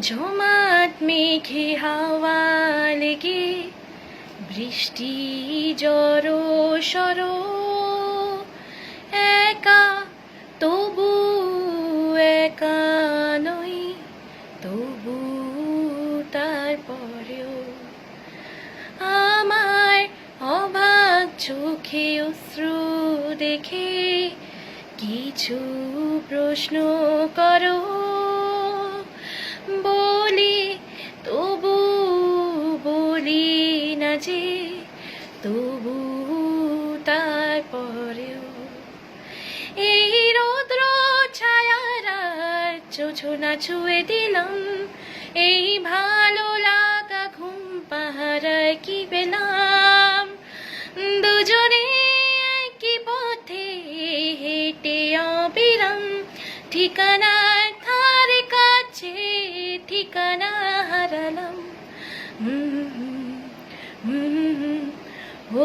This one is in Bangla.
জমাট মেঘে হাওয়া লেগে বৃষ্টি জড়ো সরো একা তবু একা নই তবু তারপরেও আমার অবাক চোখে অশ্রু দেখে কিছু প্রশ্ন করো বলি তবু বলি না যে তবু তারপরেও এই রৌদ্র ছায়ার যোজনা ছুঁয়ে দিলাম এই ভালো লাগা ঘুম পাহারায় কি পেলাম দুজনে কি পথে হেঁটে অবিরাম ঠিকানার ধারে কাছে ঠিকানা হারালাম ও